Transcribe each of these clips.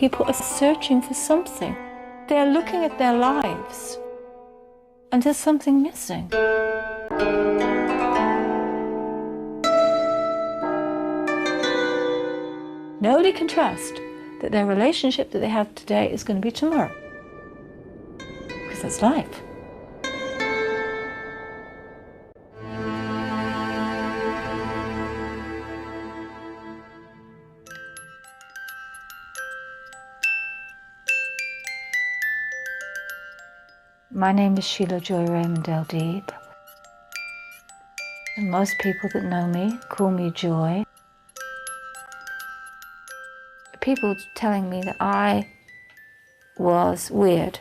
people are searching for something. They're looking at their lives, and there's something missing. Nobody can trust that their relationship that they have today is going to be tomorrow, because that's life. My name is Sheila Joy Raymond El-Deeb. And most people that know me call me Joy. People telling me that I was weird.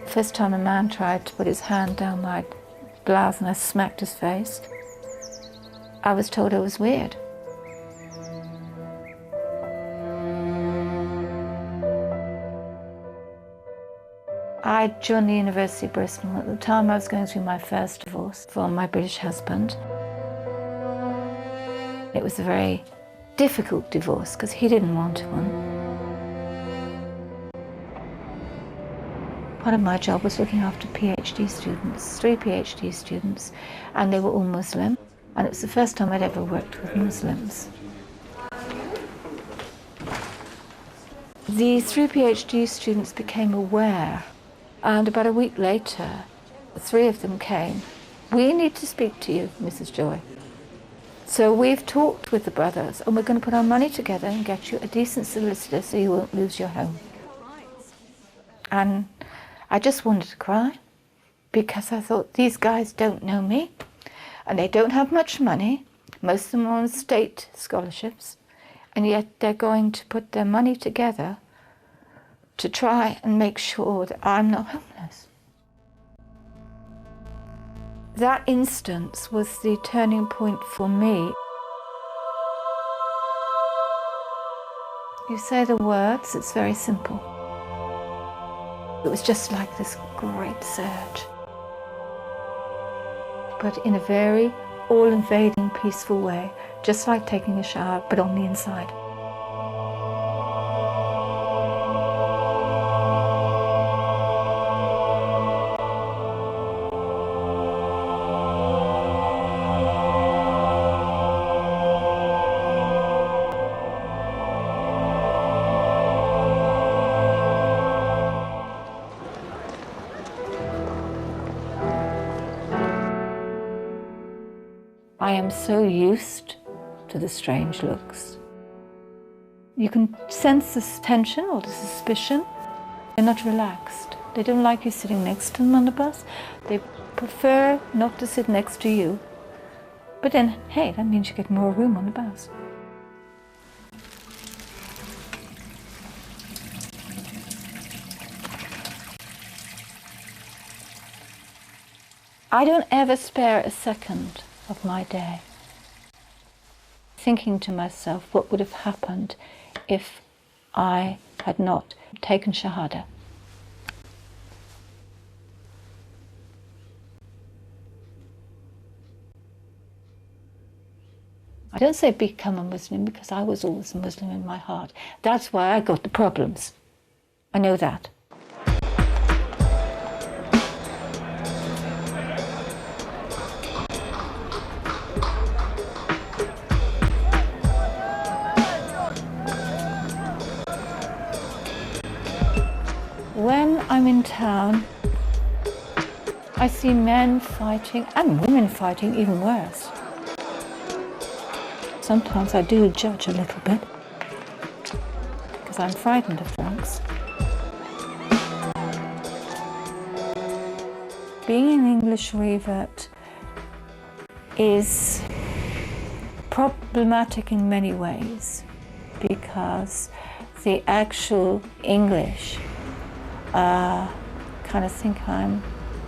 The first time a man tried to put his hand down my blouse and I smacked his face, I was told I was weird. I joined the University of Bristol. At the time I was going through my first divorce from my British husband. It was a very difficult divorce because he didn't want one. Part of my job was looking after PhD students, 3 PhD students, and they were all Muslim. And it was the first time I'd ever worked with Muslims. The 3 PhD students became aware, and about a week later, 3 of them came. We need to speak to you, Mrs. Joy. So we've talked with the brothers, and we're going to put our money together and get you a decent solicitor so you won't lose your home. And I just wanted to cry, because I thought, these guys don't know me, and they don't have much money. Most of them are on state scholarships, and yet they're going to put their money together to try and make sure that I'm not homeless. That instance was the turning point for me. You say the words, it's very simple. It was just like this great surge, but in a very all-invading, peaceful way, just like taking a shower, but on the inside. I am so used to the strange looks. You can sense this tension or the suspicion. They're not relaxed. They don't like you sitting next to them on the bus. They prefer not to sit next to you. But then, hey, that means you get more room on the bus. I don't ever spare a second of my day thinking to myself, what would have happened if I had not taken Shahada? I don't say become a Muslim, because I was always a Muslim in my heart. That's why I got the problems. I know that. When I'm in town, I see men fighting and women fighting even worse. Sometimes I do judge a little bit because I'm frightened of drunks. Being an English revert is problematic in many ways because the actual English kind of think I'm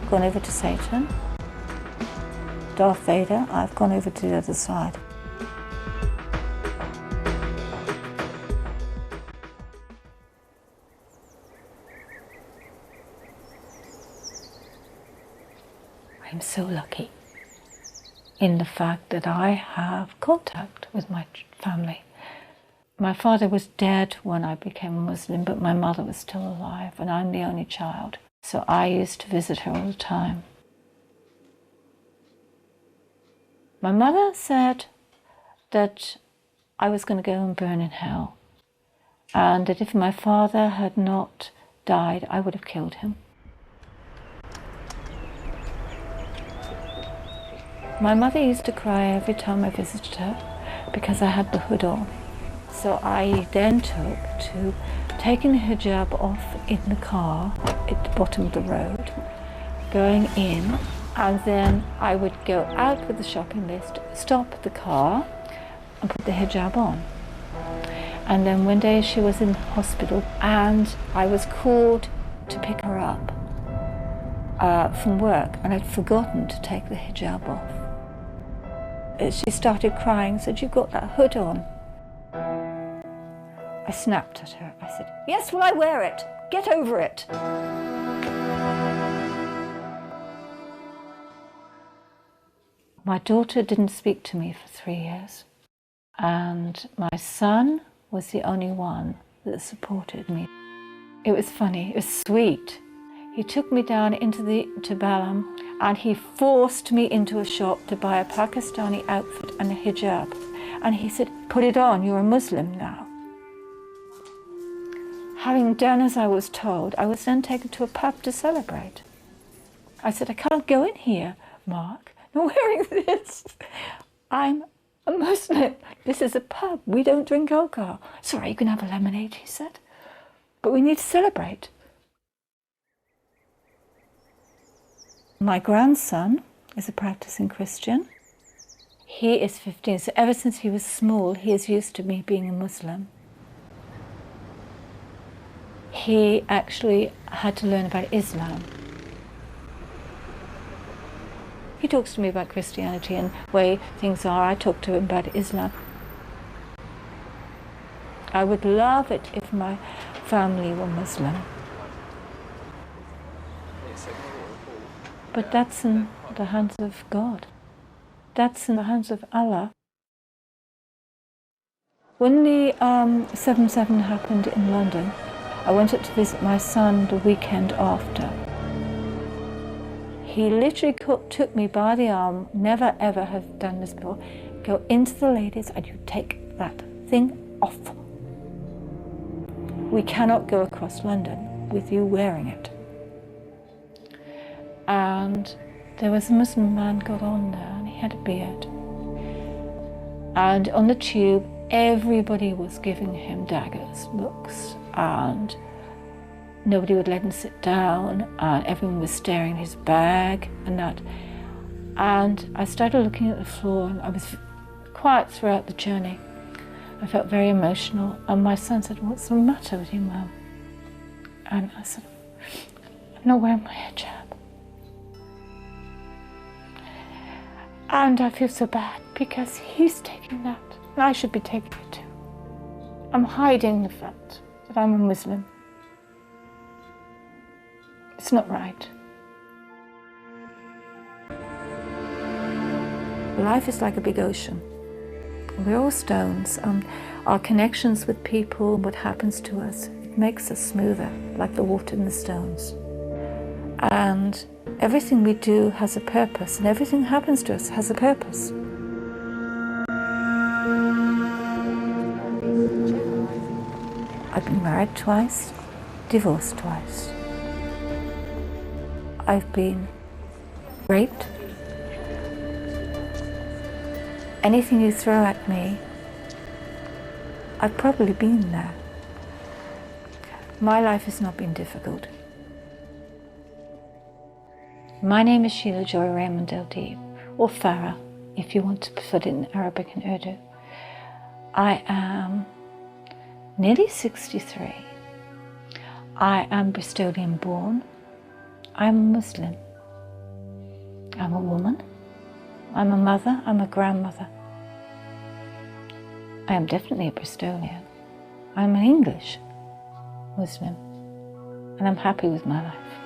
gone over to Satan. Darth Vader, I've gone over to the other side. I'm so lucky. in the fact that I have contact with my family. My father was dead when I became a Muslim, but my mother was still alive, and I'm the only child. So I used to visit her all the time. My mother said that I was going to go and burn in hell, and that if my father had not died, I would have killed him. My mother used to cry every time I visited her because I had the hood on. So I then took to taking the hijab off in the car at the bottom of the road, going in, and then I would go out with the shopping list, stop the car and put the hijab on. And then one day she was in hospital and I was called to pick her up from work, and I'd forgotten to take the hijab off. She started crying, said, "You've got that hood on." I snapped at her. I said, "Yes, well, I wear it. Get over it." My daughter didn't speak to me for 3 years, and my son was the only one that supported me. It was funny, it was sweet. He took me down to Balam, and he forced me into a shop to buy a Pakistani outfit and a hijab. And he said, "Put it on, you're a Muslim now." Having done as I was told, I was then taken to a pub to celebrate. I said, "I can't go in here, Mark, not wearing this. I'm a Muslim. This is a pub. We don't drink alcohol." "Sorry, you can have a lemonade," he said. "But we need to celebrate." My grandson is a practicing Christian. He is 15, so ever since he was small, he is used to me being a Muslim. He actually had to learn about Islam. He talks to me about Christianity and the way things are. I talk to him about Islam. I would love it if my family were Muslim. But that's in the hands of God. That's in the hands of Allah. When the 7/7 happened in London, I went up to visit my son the weekend after. He literally took me by the arm, never ever have done this before. "Go into the ladies and you take that thing off. We cannot go across London with you wearing it." And there was a Muslim man got on there, and he had a beard. And on the tube, everybody was giving him daggers looks, and nobody would let him sit down, and everyone was staring at his bag and that. And I started looking at the floor, and I was quiet throughout the journey. I felt very emotional, and my son said, "What's the matter with you, Mum?" And I said, "I'm not wearing my hijab. And I feel so bad because he's taking that, and I should be taking it too. I'm hiding the fact that I'm a Muslim. It's not right." Life is like a big ocean. We're all stones. Our connections with people, what happens to us, it makes us smoother, like the water in the stones. And everything we do has a purpose, and everything happens to us has a purpose. I've been married twice, divorced twice. I've been raped. Anything you throw at me, I've probably been there. My life has not been difficult. My name is Sheila Joy Raymond El-Deeb, or Farah, if you want to put it in Arabic and Urdu. I am nearly 63. I am Bristolian born. I'm a Muslim. I'm a woman. I'm a mother. I'm a grandmother. I am definitely a Bristolian. I'm an English Muslim, and I'm happy with my life.